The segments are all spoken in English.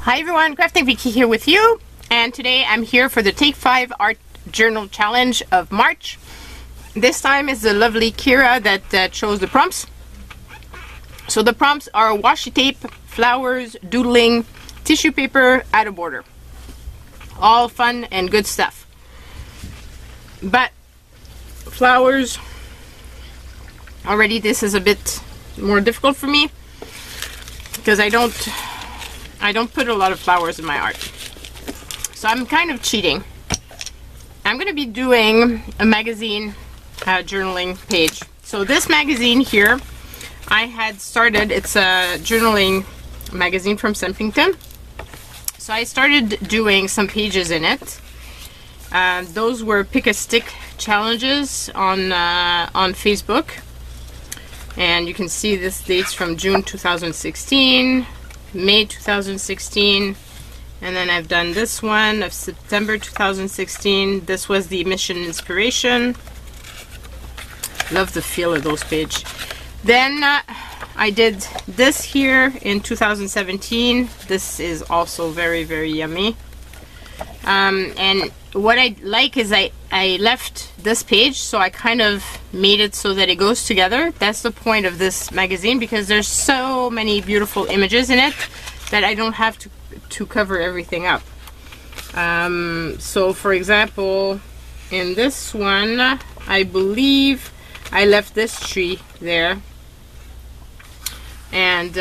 Hi everyone, Crafting Vicky here with you, and today I'm here for the Take 5 Art Journal Challenge of March. This time is the lovely Kyra that chose the prompts. So the prompts are washi tape, flowers, doodling, tissue paper, add a border. All fun and good stuff. But flowers, already this is a bit more difficult for me because I don't put a lot of flowers in my art. So I'm kind of cheating. I'm going to be doing a magazine journaling page. So this magazine here, I had started, it's a journaling magazine from Simpington. So I started doing some pages in it. Those were pick a stick challenges on Facebook. And you can see this dates from June 2016, May 2016, and then I've done this one of September 2016. This was the mission inspiration. Love the feel of those pages. Then I did this here in 2017. This is also very, very yummy. And what I like is I left this page, so I kind of made it so that it goes together. That's the point of this magazine, because there's so many beautiful images in it that I don't have to cover everything up. So for example, in this one, I believe I left this tree there. And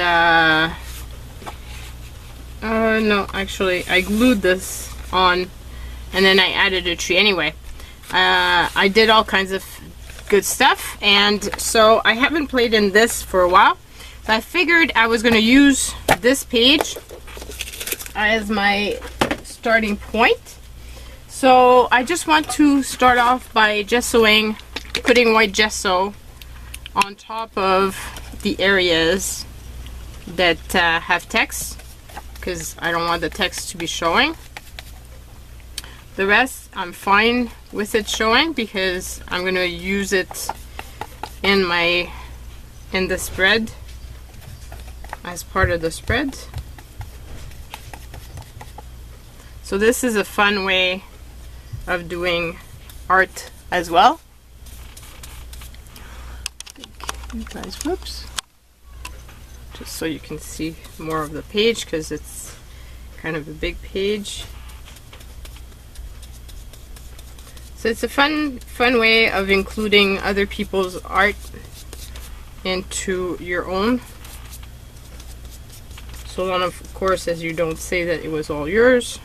no, actually I glued this on and then I added a tree. Anyway, I did all kinds of good stuff, and so I haven't played in this for a while, so I figured I was going to use this page as my starting point. So I just want to start off by gessoing, putting white gesso on top of the areas that have text, because I don't want the text to be showing. The rest I'm fine with it showing because I'm going to use it in the spread, as part of the spread. So this is a fun way of doing art as well. Guys, whoops. Just so you can see more of the page, because it's kind of a big page. So it's a fun way of including other people's art into your own. So long, of course, as you don't say that it was all yours.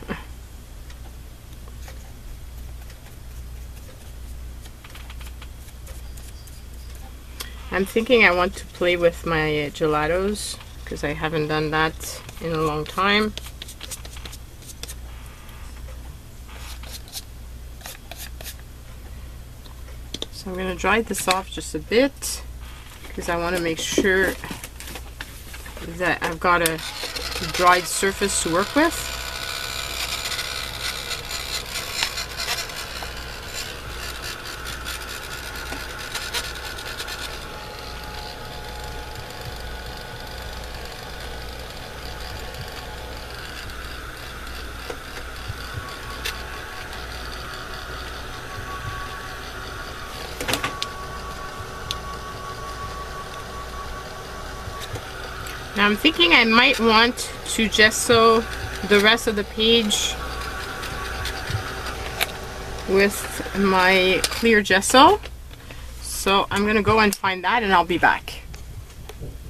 I'm thinking I want to play with my gelatos, because I haven't done that in a long time. So I'm going to dry this off just a bit, because I want to make sure that I've got a dried surface to work with. Now I'm thinking I might want to gesso the rest of the page with my clear gesso. So I'm gonna go and find that and I'll be back.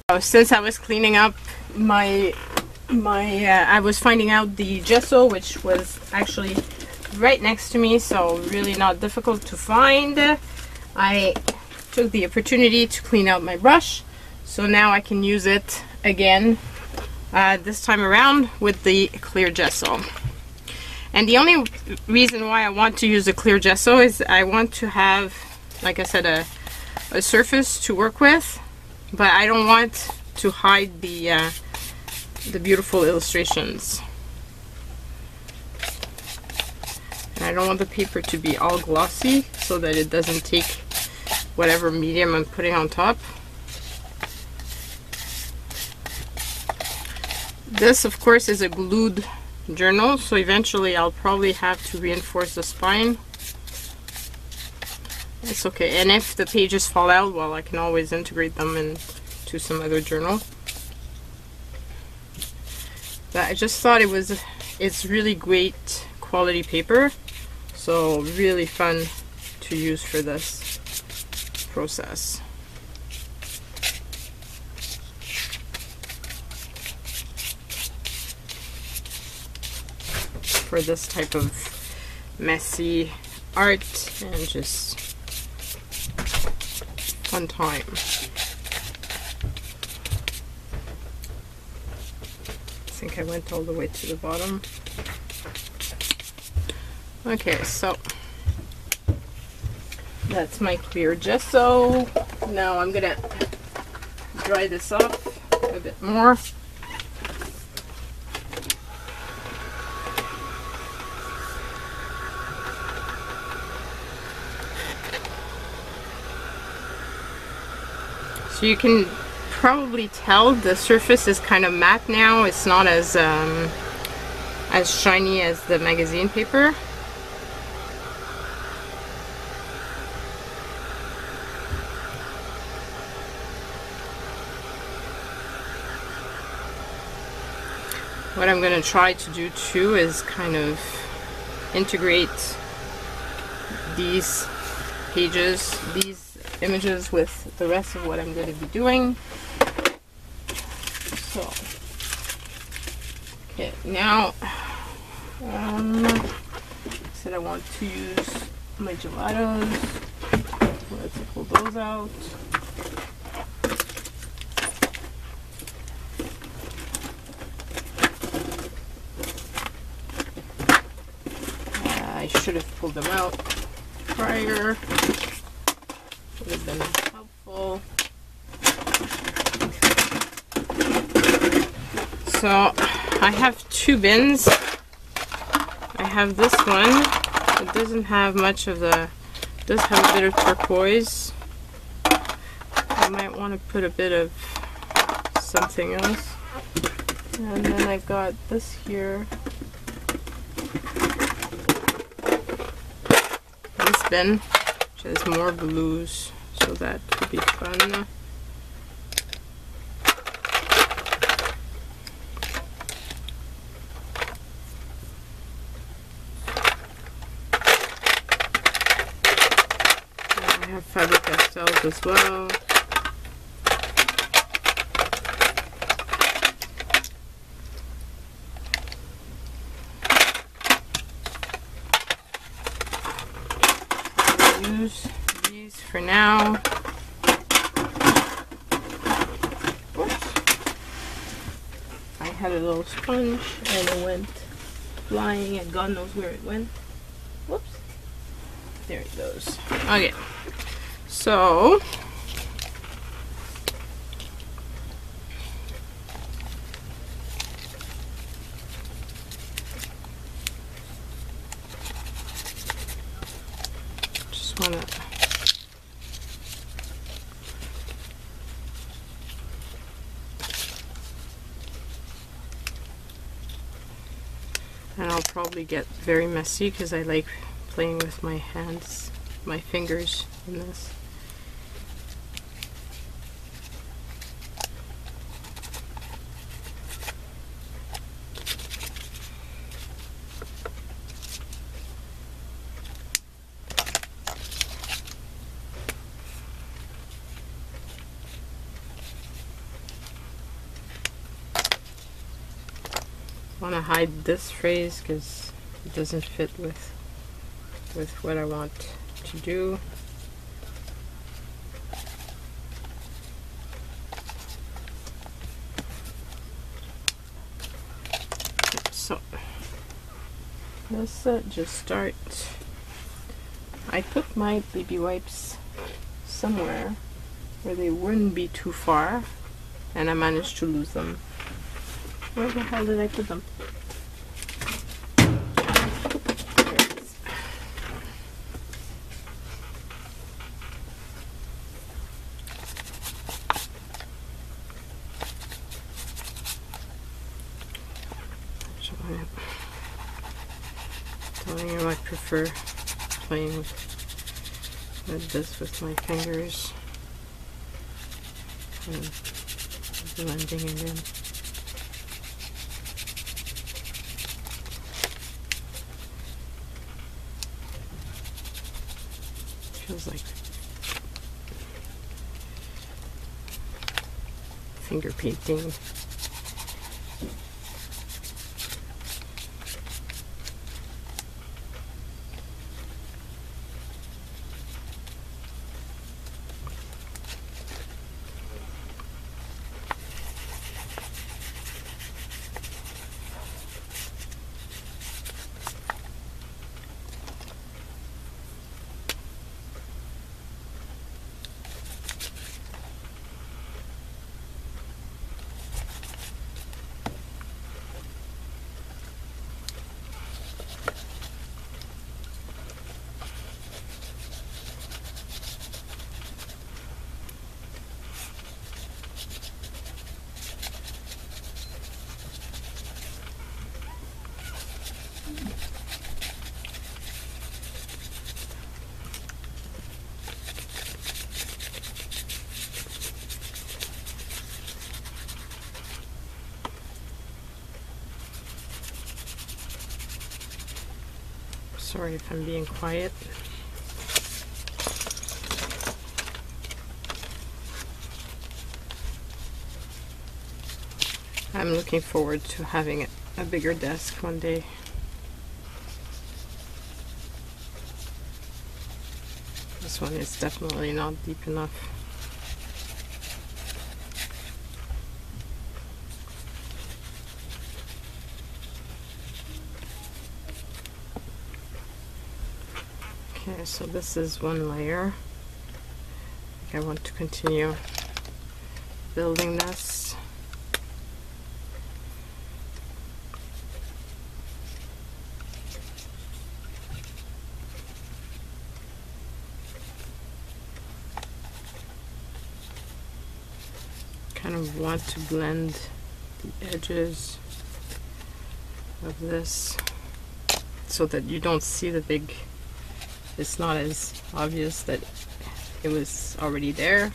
So since I was cleaning up I was finding out the gesso, which was actually right next to me, so really not difficult to find. I took the opportunity to clean out my brush, so now I can use it again this time around with the clear gesso. And the only reason why I want to use the clear gesso is I want to have, like I said, a surface to work with, but I don't want to hide the beautiful illustrations. And I don't want the paper to be all glossy so that it doesn't take whatever medium I'm putting on top. This, of course, is a glued journal, so eventually I'll probably have to reinforce the spine. It's okay, and if the pages fall out, well, I can always integrate them into some other journal. But I just thought it's really great quality paper, so really fun to use for this process. For this type of messy art and just fun time. I think I went all the way to the bottom. Okay, so that's my clear gesso. Now I'm gonna dry this off a bit more. So you can probably tell the surface is kind of matte now. It's not as shiny as the magazine paper. What I'm going to try to do too is kind of integrate these pages, these images with the rest of what I'm going to be doing. So, okay, now said I want to use my gelatos. Let's pull those out. I should have pulled them out prior. Would have been helpful. So I have two bins. I have this one. It doesn't have much of the, it does have a bit of turquoise. I might want to put a bit of something else. And then I've got this here. This bin, which has more blues, so that could be fun. I have fabric pastels as well. Use these for now. Oops. I had a little sponge and it went flying and God knows where it went. Whoops. There it goes. Okay. So just want to and I'll probably get very messy because I like playing with my hands, my fingers in this. I want to hide this phrase because it doesn't fit with what I want to do. So let's just start. I put my baby wipes somewhere where they wouldn't be too far, and I managed to lose them. Where the hell did I put them? There it is. I'm telling you, I prefer playing with this with my fingers and blending it in. Feels like finger painting. Sorry if I'm being quiet. I'm looking forward to having a bigger desk one day. This one is definitely not deep enough. Okay, so this is one layer. I want to continue building this. Kind of want to blend the edges of this so that you don't see the big, it's not as obvious that it was already there.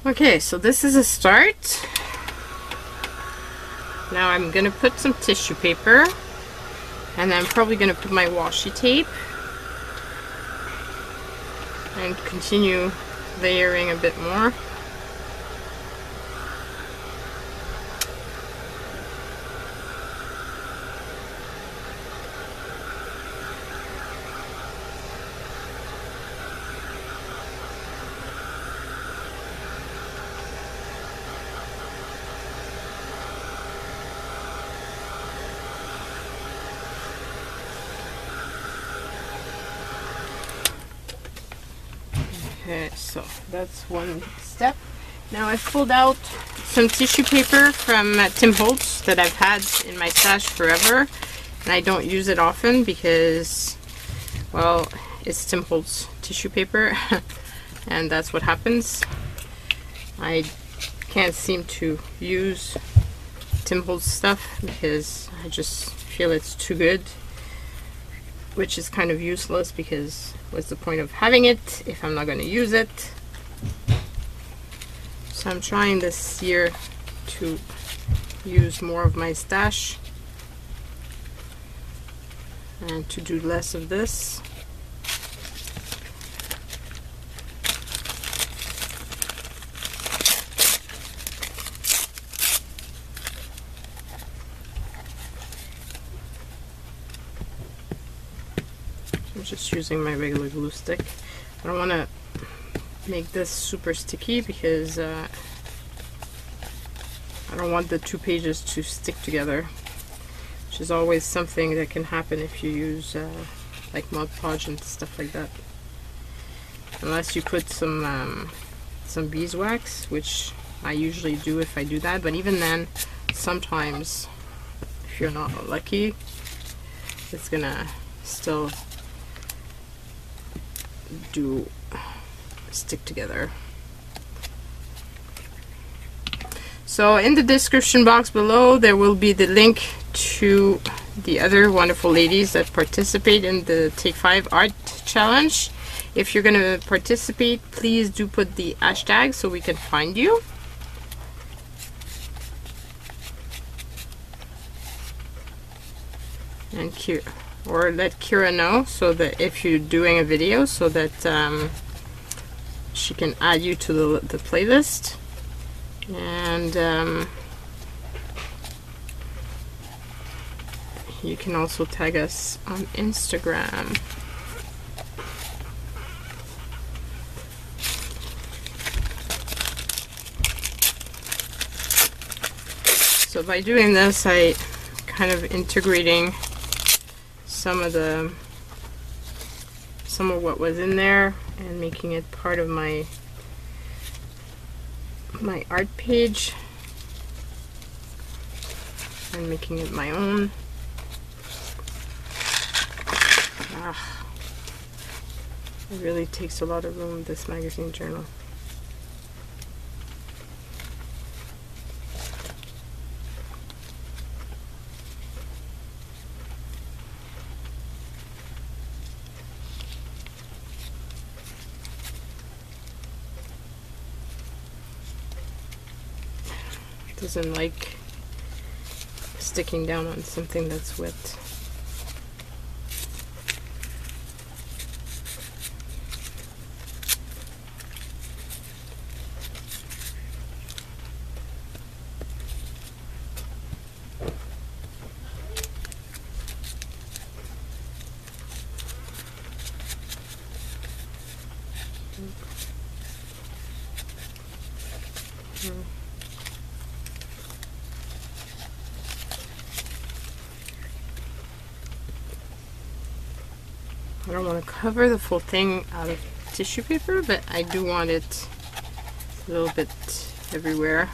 Okay, so this is a start. Now I'm gonna put some tissue paper, and I'm probably gonna put my washi tape and continue layering a bit more. Okay, so that's one step. Now I've pulled out some tissue paper from Tim Holtz that I've had in my stash forever, and I don't use it often because, well, it's Tim Holtz tissue paper and that's what happens. I can't seem to use Tim Holtz stuff because I just feel it's too good, which is kind of useless because what's the point of having it if I'm not going to use it? So I'm trying this year to use more of my stash and to do less of this. just using my regular glue stick. I don't want to make this super sticky because I don't want the two pages to stick together, which is always something that can happen if you use like Mod Podge and stuff like that. Unless you put some beeswax, which I usually do if I do that, but even then, sometimes if you're not lucky, it's gonna still stick together. So in the description box below there will be the link to the other wonderful ladies that participate in the Take 5 Art Challenge. If you're going to participate, please do put the hashtag so we can find you. And or let Kyra know so that if you're doing a video, so that she can add you to the playlist. And you can also tag us on Instagram. So by doing this, I kind of integrating some of what was in there and making it part of my art page and making it my own. It really takes a lot of room, this magazine journal. Doesn't like sticking down on something that's wet. I don't want to cover the full thing out of tissue paper, but I do want it a little bit everywhere.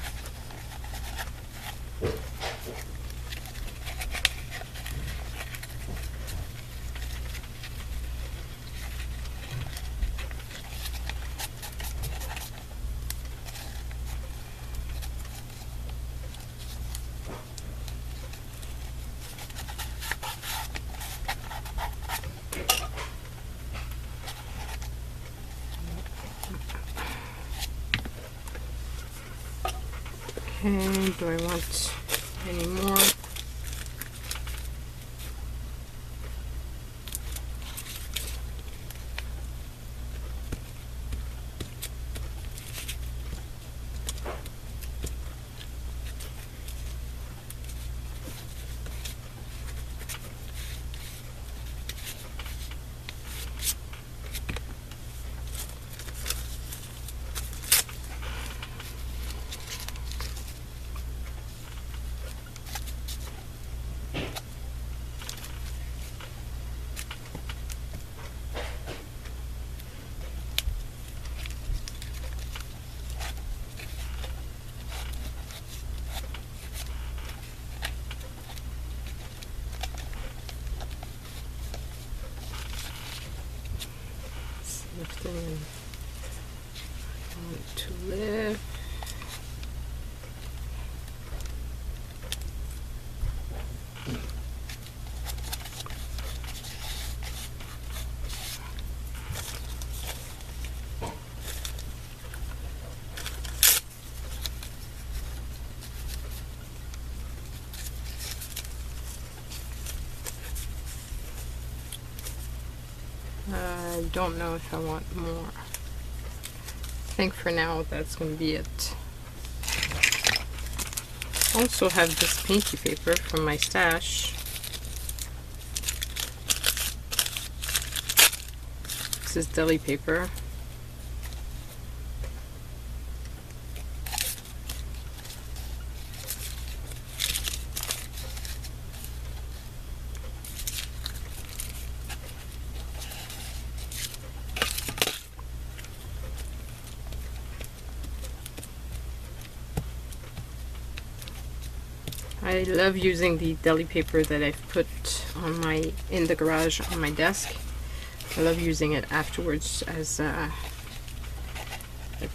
Okay, do I want any more? Lifting and I want to lift. I don't know if I want more. I think for now that's going to be it. I also have this painty paper from my stash. This is deli paper. I love using the deli paper that I've put on in the garage on my desk. I love using it afterwards as a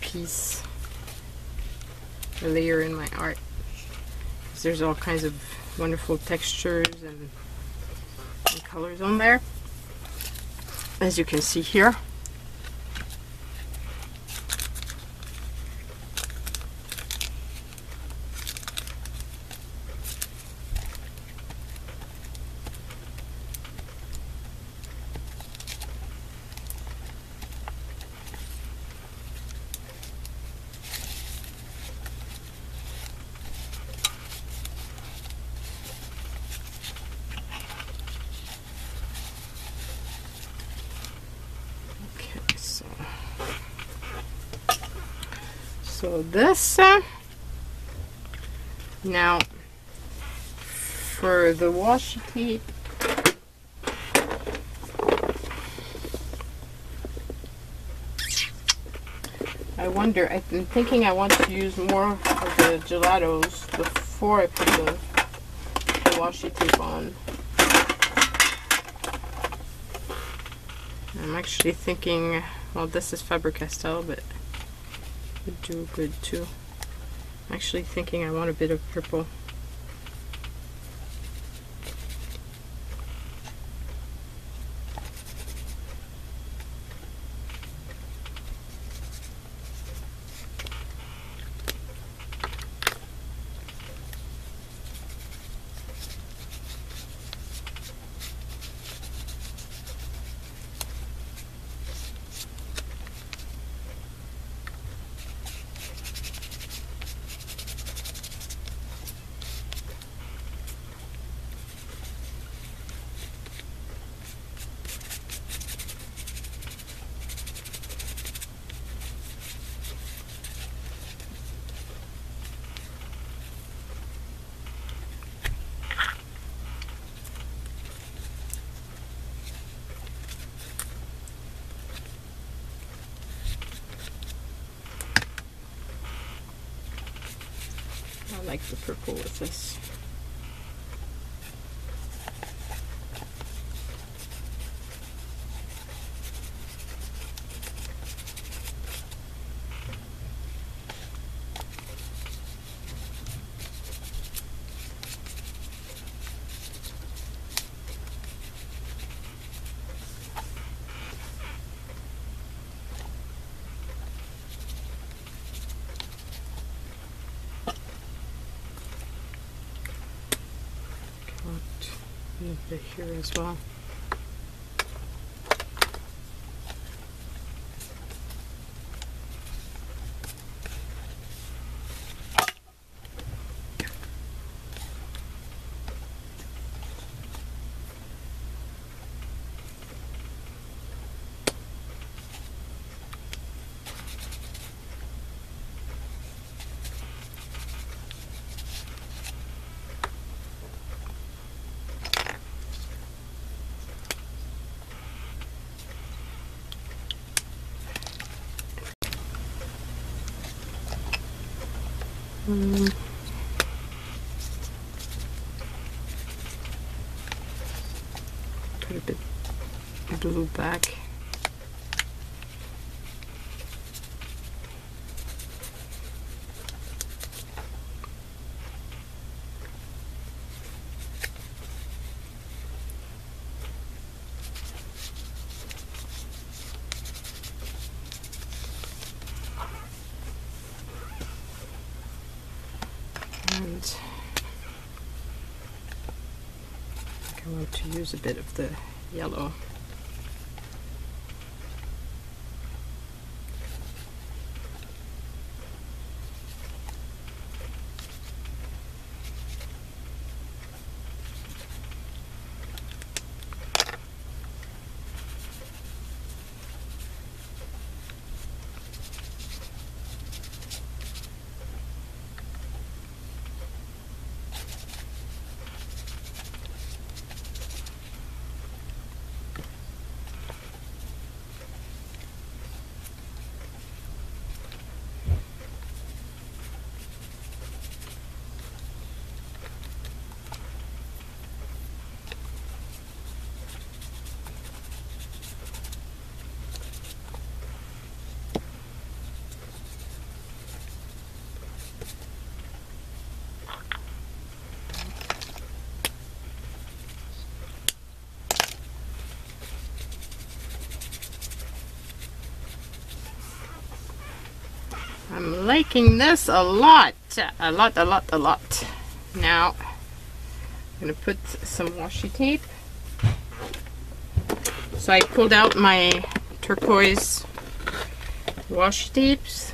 piece, a layer in my art. Because there's all kinds of wonderful textures and colors on there, as you can see here. So this, now for the washi tape, I wonder, I've been thinking I want to use more of the gelatos before I put the washi tape on. I'm actually thinking, well, this is Faber-Castell, but would do good too. I'm actually thinking I want a bit of purple. I like the purple with this. A little bit here as well. Put a bit of blue back. And I want to use a bit of the yellow. I'm liking this a lot. A lot. Now, I'm going to put some washi tape. So I pulled out my turquoise washi tapes.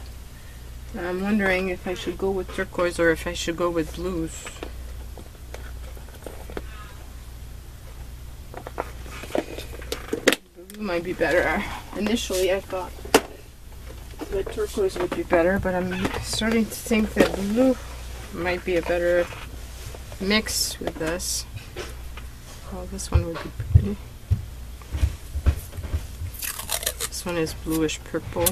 I'm wondering if I should go with turquoise or if I should go with blues. Blue might be better. Initially I thought that turquoise would be better, but I'm starting to think that blue might be a better mix with this. Oh, this one would be pretty. This one is bluish purple.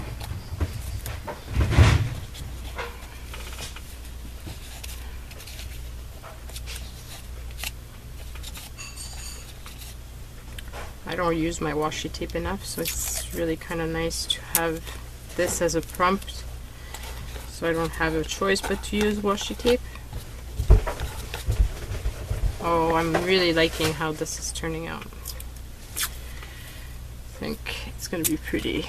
I don't use my washi tape enough, so it's really kind of nice to have this as a prompt, so I don't have a choice but to use washi tape. Oh, I'm really liking how this is turning out. I think it's going to be pretty.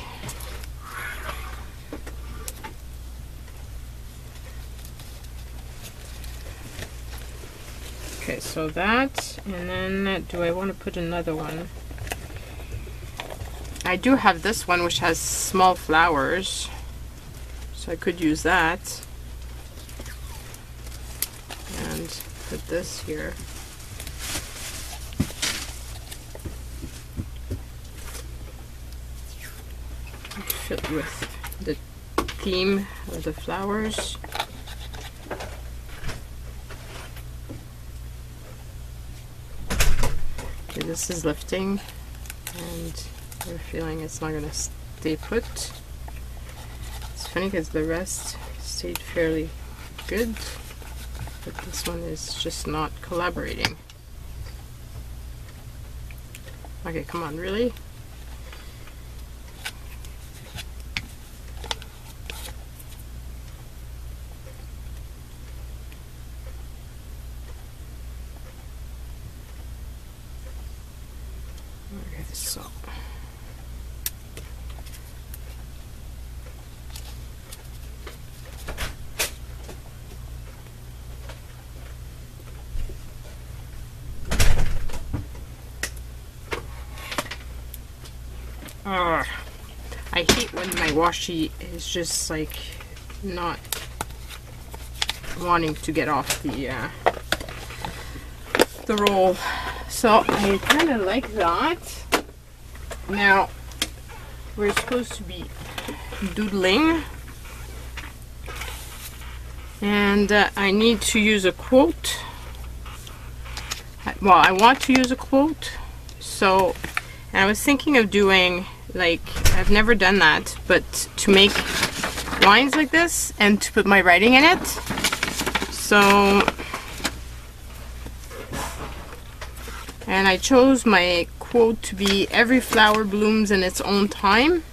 Okay, so that, and then do I want to put another one? I do have this one which has small flowers, so I could use that. And put this here. Fit with the theme of the flowers. Okay, this is lifting, and I have a feeling it's not going to stay put. It's funny because the rest stayed fairly good, but this one is just not collaborating. Okay, come on, really? Okay, so I hate when my washi is just like not wanting to get off the roll. So I kind of like that. Now we're supposed to be doodling, and I need to use a quote. Well, I want to use a quote. So, and I was thinking of doing, like, I've never done that, but to make lines like this and to put my writing in it. So, and I chose my quote to be "Every flower blooms in its own time."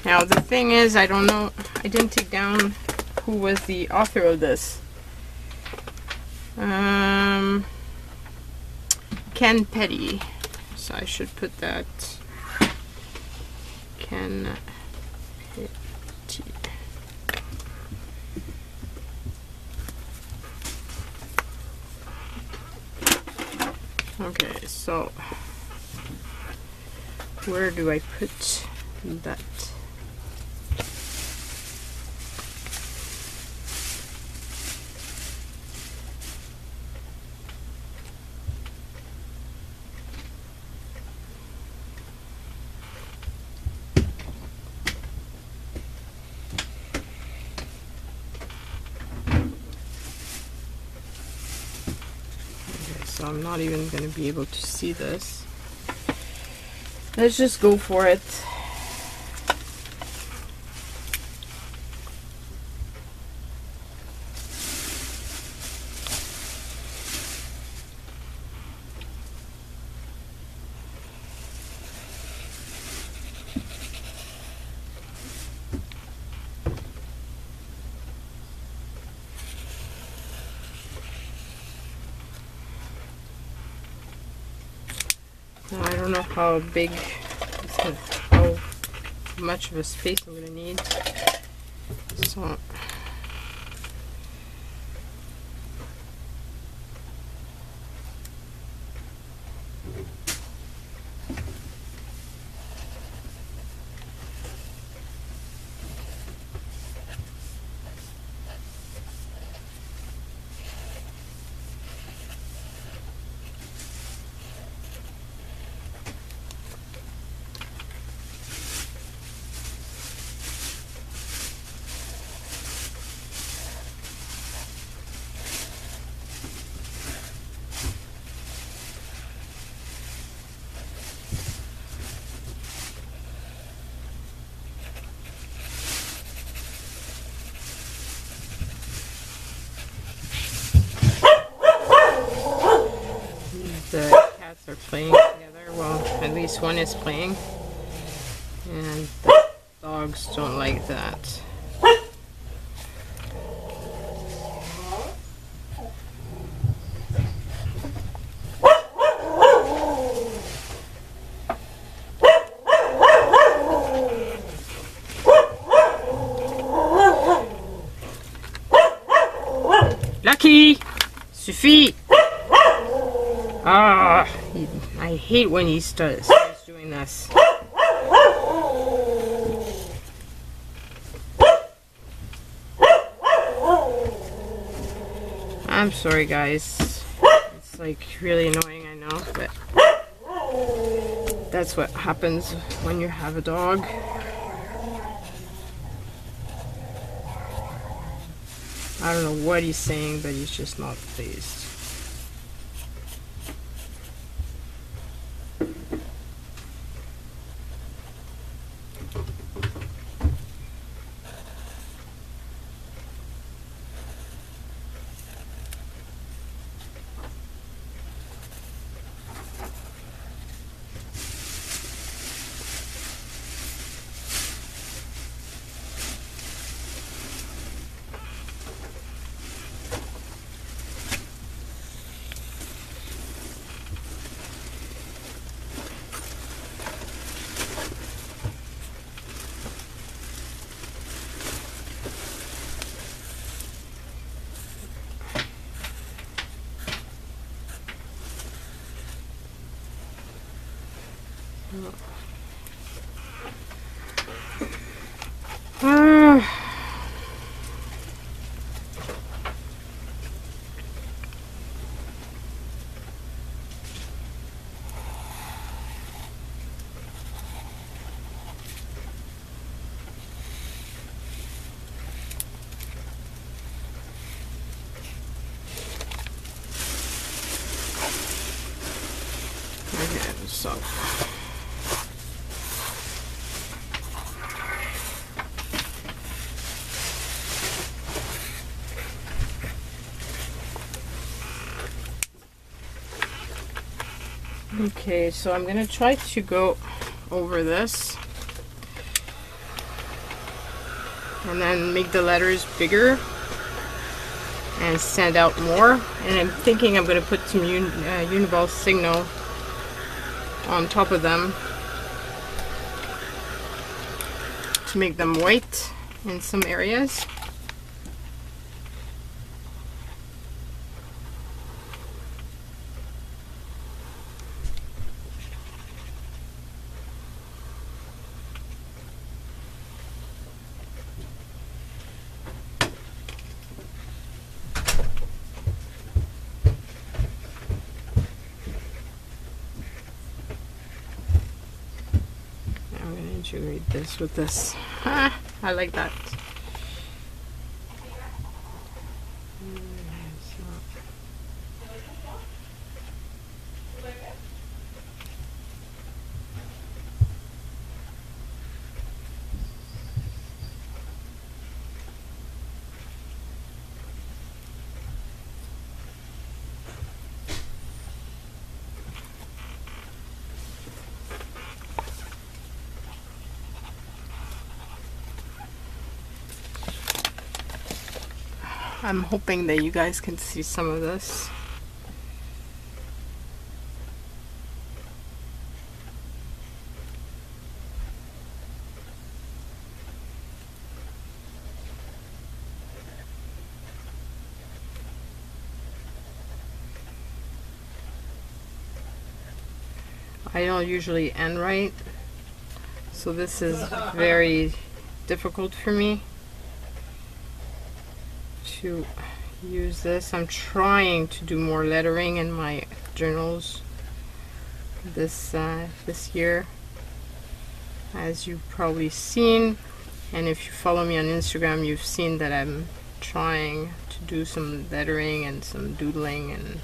Now the thing is, I don't know, I didn't take down who was the author of this. Ken Petty. So I should put that. Ken Petty. Okay, so where do I put that? So I'm not even going to be able to see this. Let's just go for it. Now, I don't know how big, how much of a space I'm going to need. So the cats are playing together. Well, at least one is playing, and the dogs don't like that. Lucky! Suffit! Ah, I hate when he starts doing this. I'm sorry, guys. It's like really annoying, I know, but that's what happens when you have a dog. I don't know what he's saying, but he's just not pleased. Okay, so okay, so I'm gonna try to go over this and then make the letters bigger and stand out more. And I'm thinking I'm gonna put some Uniball signal on top of them to make them white in some areas. Integrate this with this. Ah, I like that. I'm hoping that you guys can see some of this. I don't usually end right, so this is very difficult for me to use this. I'm trying to do more lettering in my journals this year, as you've probably seen, and if you follow me on Instagram, you've seen that I'm trying to do some lettering and some doodling. And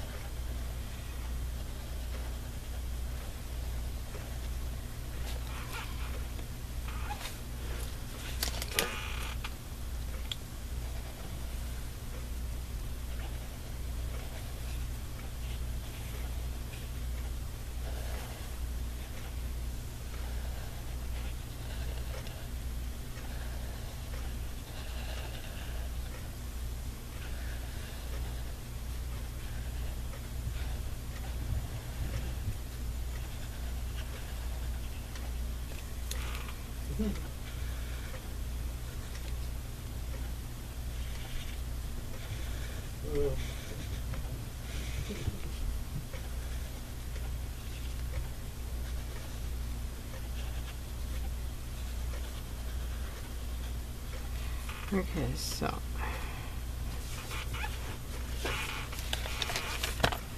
okay, so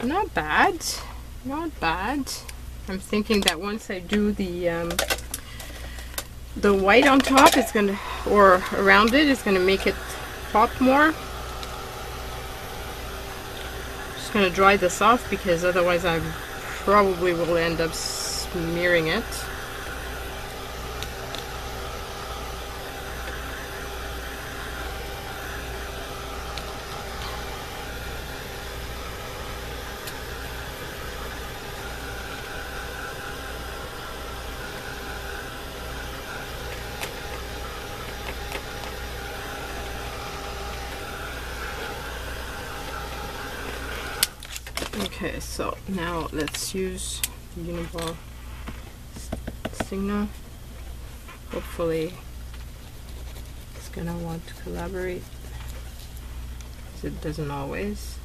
not bad, not bad. I'm thinking that once I do the white on top, it's gonna, or around it, it's gonna make it pop more. Just gonna dry this off because otherwise I probably will end up smearing it. Okay, so now let's use the Uniball signal. Hopefully it's gonna want to collaborate, because it doesn't always.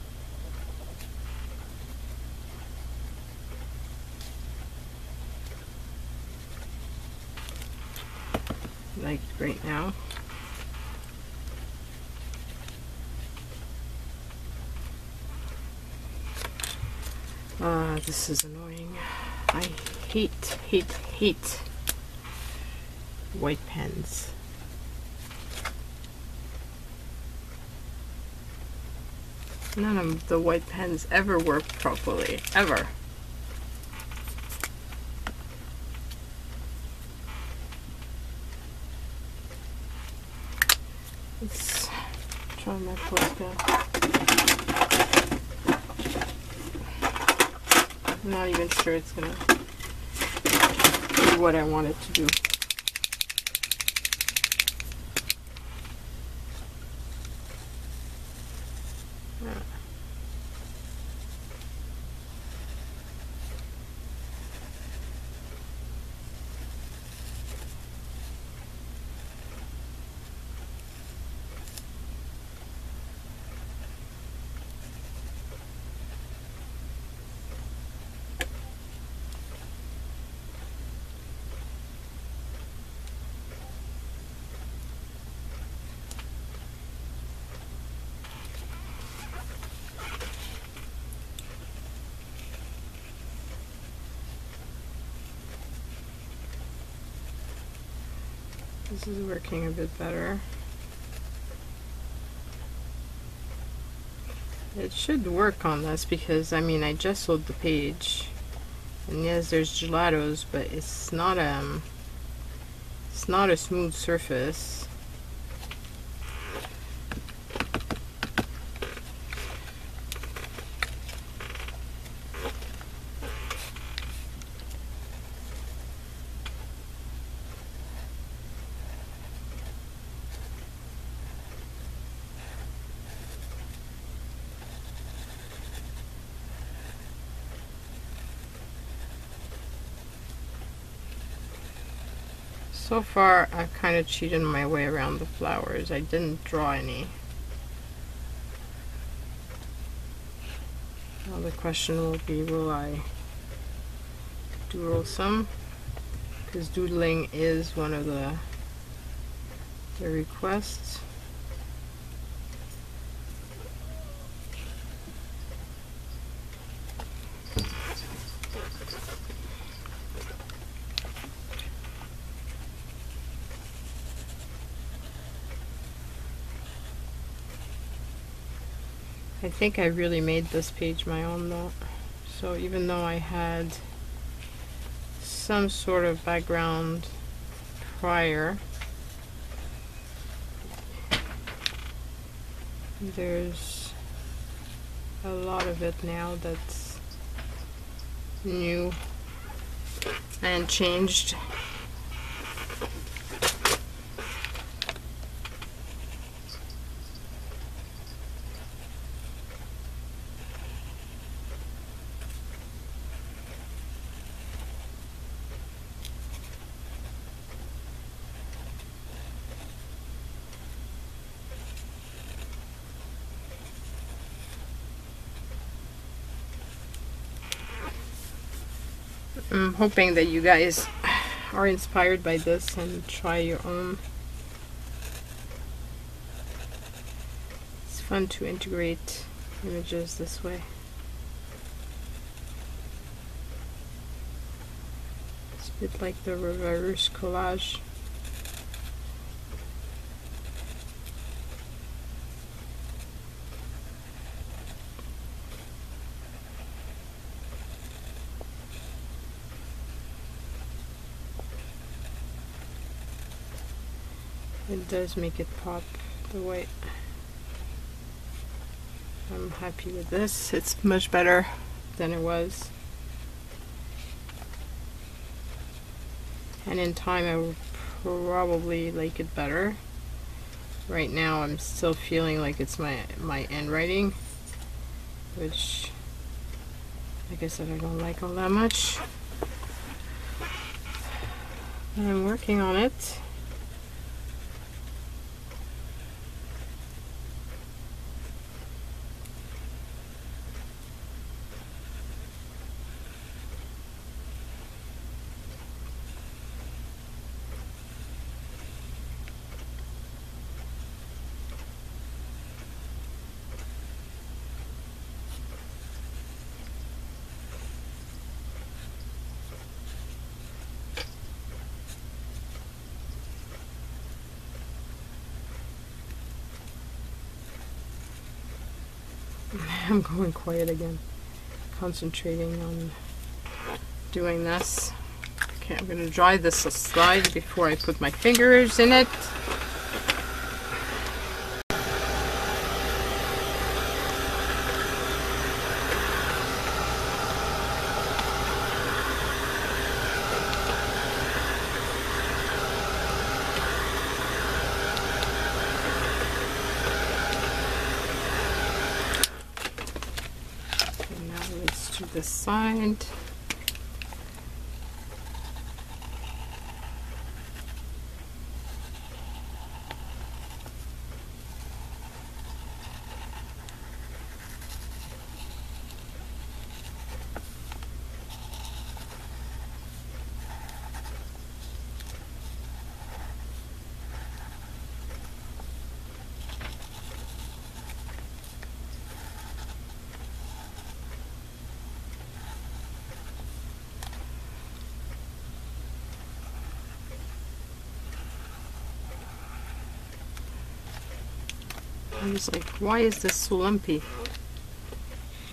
Like right now. This is annoying. I hate white pens. None of the white pens ever work properly, ever. Let's try my Posca. I'm not even sure it's gonna do what I want it to do. This is working a bit better. It should work on this because, I mean, I gessoed the page, and yes, there's gelatos, but it's not a smooth surface. So far, I've kind of cheated my way around the flowers. I didn't draw any. Now the question will be, will I doodle some, because doodling is one of the requests. I think I really made this page my own though. So even though I had some sort of background prior, there's a lot of it now that's new and changed. I'm hoping that you guys are inspired by this and try your own. It's fun to integrate images this way. It's a bit like the reverse collage. It does make it pop the white. I'm happy with this. It's much better than it was. And in time I will probably like it better. Right now I'm still feeling like it's my handwriting, which, like I said, I don't like all that much. But I'm working on it. I'm going quiet again, concentrating on doing this. Okay, I'm going to dry this slide before I put my fingers in it. To the side. I'm just like, why is this so lumpy?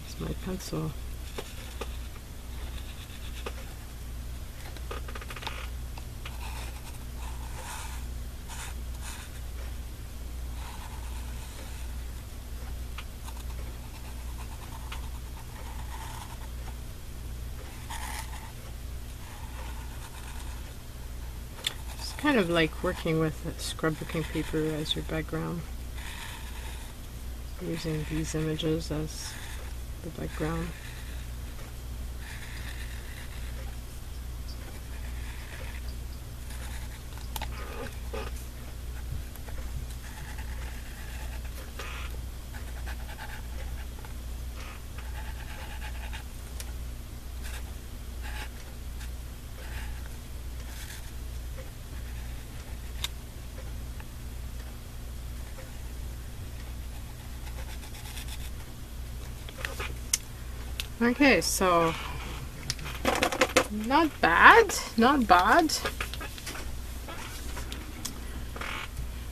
It's my pencil. It's kind of like working with scrapbooking paper as your background. Using these images as the background. Okay, so not bad, not bad.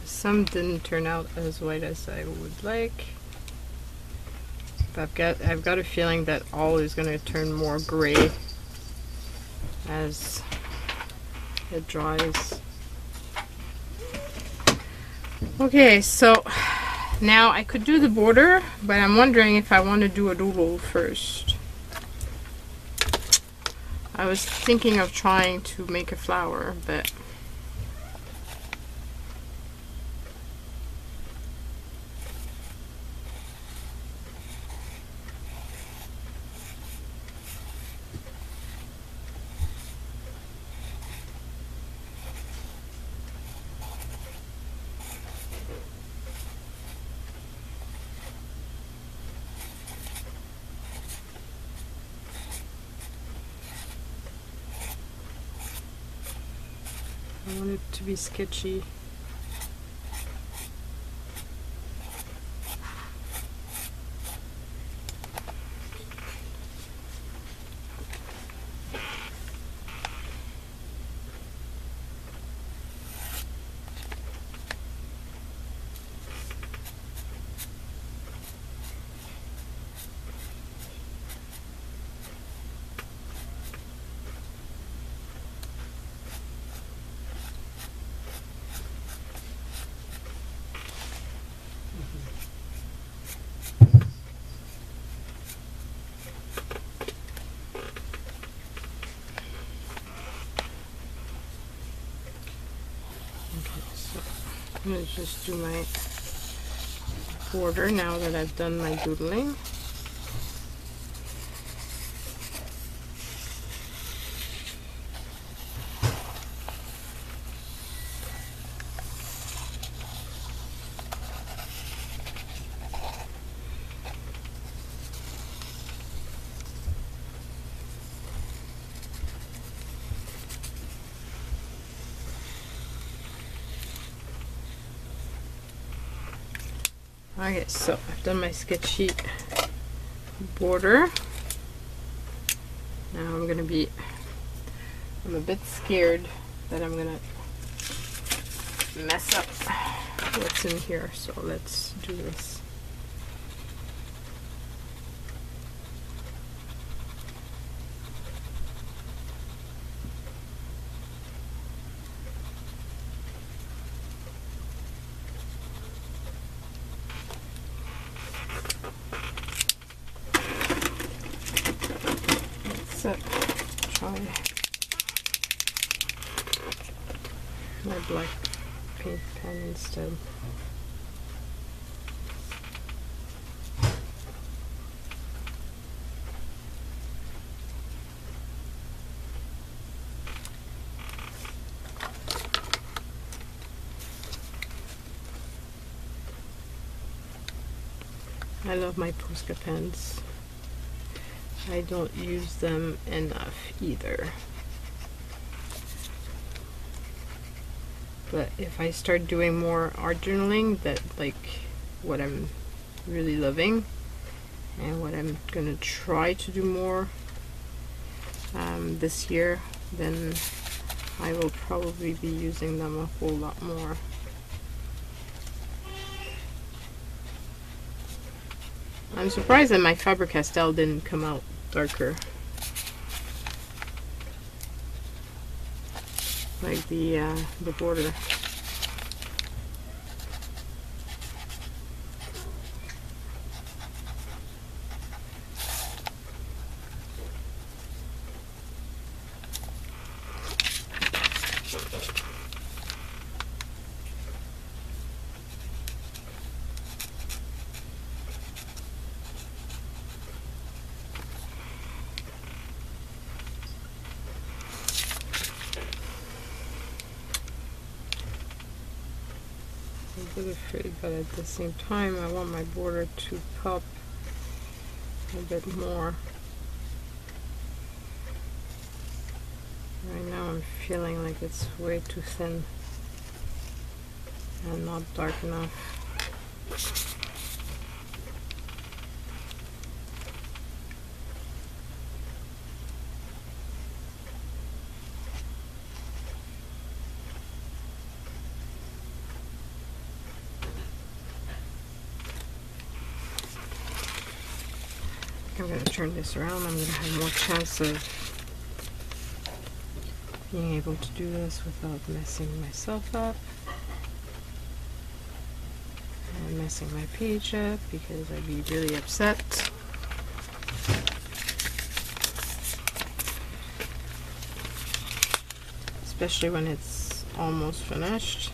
Some didn't turn out as white as I would like. But I've got a feeling that all is going to turn more gray as it dries. Okay, so now I could do the border, but I'm wondering if I want to do a doodle first. I was thinking of trying to make a flower, but I want it to be sketchy. I'm going to just do my border now that I've done my doodling. Okay, so I've done my sketch sheet border. Now I'm a bit scared that I'm gonna mess up what's in here, so let's do this. Try my black paint pen instead. I love my Posca pens. I don't use them enough either. But if I start doing more art journaling, that like what I'm really loving and what I'm gonna try to do more this year, then I will probably be using them a whole lot more. I'm surprised that my Faber-Castell didn't come out darker. Like the border. A bit afraid, but at the same time I want my border to pop a bit more. Right now I'm feeling like it's way too thin and not dark enough. I'm going to turn this around. I'm going to have more chance of being able to do this without messing myself up and messing my page up, because I'd be really upset. Especially when it's almost finished.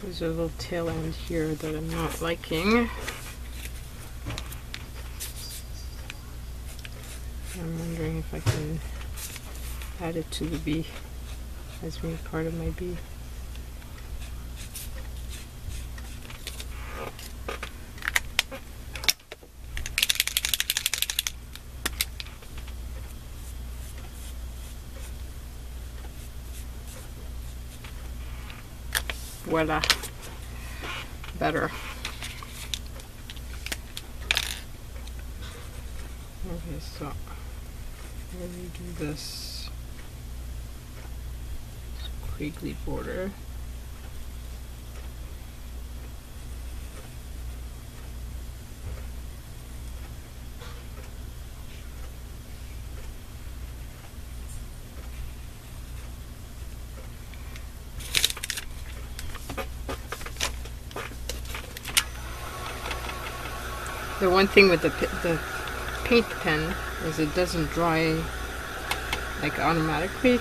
There's a little tail end here that I'm not liking. I'm wondering if I can add it to the bee as being part of my bee. Voila, better. Okay, so let me do this squiggly border. The one thing with the paint pen is it doesn't dry like automatically.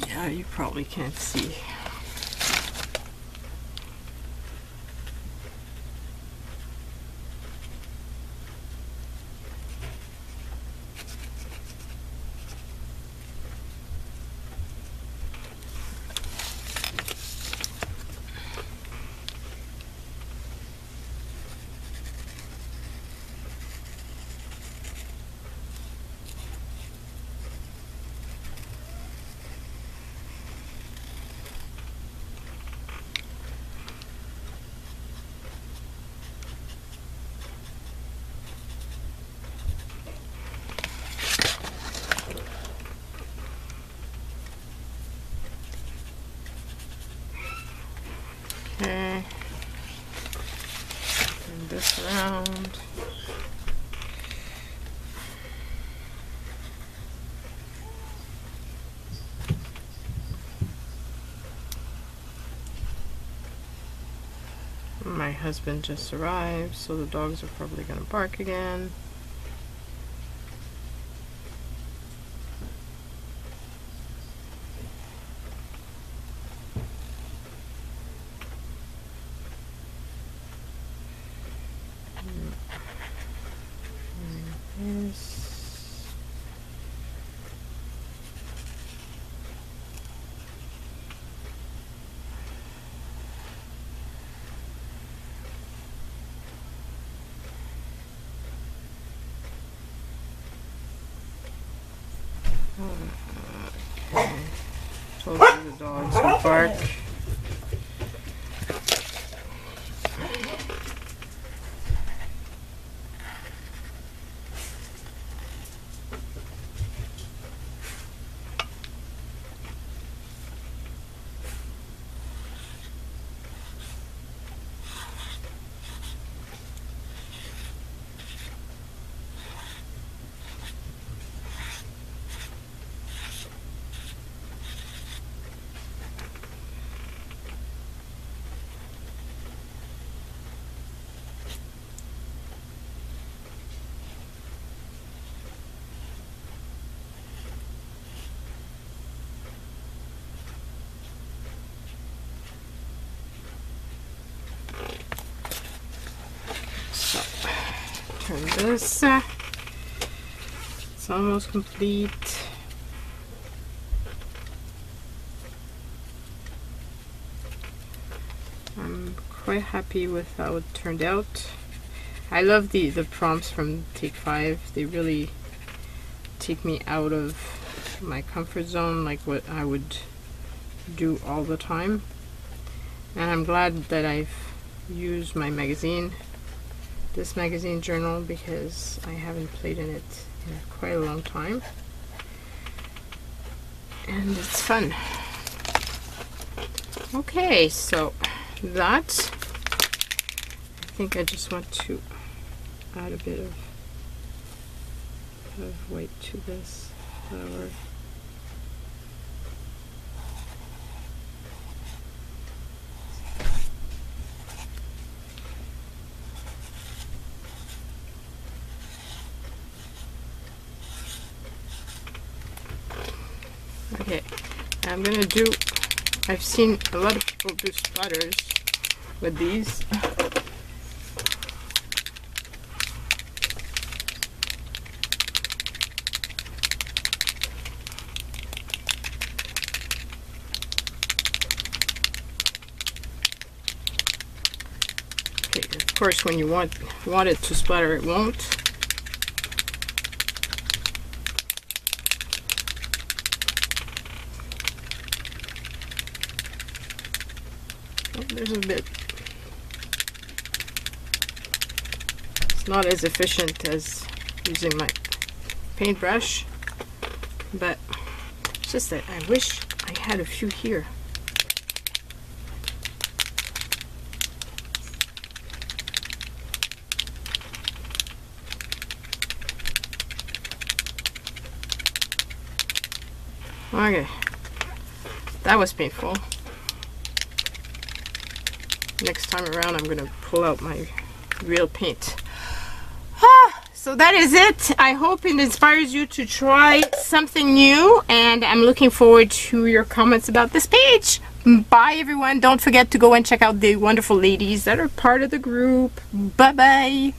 Yeah, you probably can't see. Okay, turn this around. My husband just arrived, so the dogs are probably going to bark again. Okay. Told you the dogs would bark. turn this. It's almost complete. I'm quite happy with how it turned out. I love the prompts from Take 5. They really take me out of my comfort zone, like what I would do all the time. And I'm glad that I've used my magazine, this magazine journal, because I haven't played in it in quite a long time. And it's fun. Okay, so that, I think I just want to add a bit of white to this flower. Okay, I'm gonna do, I've seen a lot of people do splatters with these. Okay, of course when you want it to splatter, it won't. There's a bit. It's not as efficient as using my paintbrush, but it's just that I wish I had a few here. Okay, that was painful. Next time around I'm gonna pull out my real paint. So that is it. I hope it inspires you to try something new, and I'm looking forward to your comments about this page. Bye everyone. Don't forget to go and check out the wonderful ladies that are part of the group. Bye bye.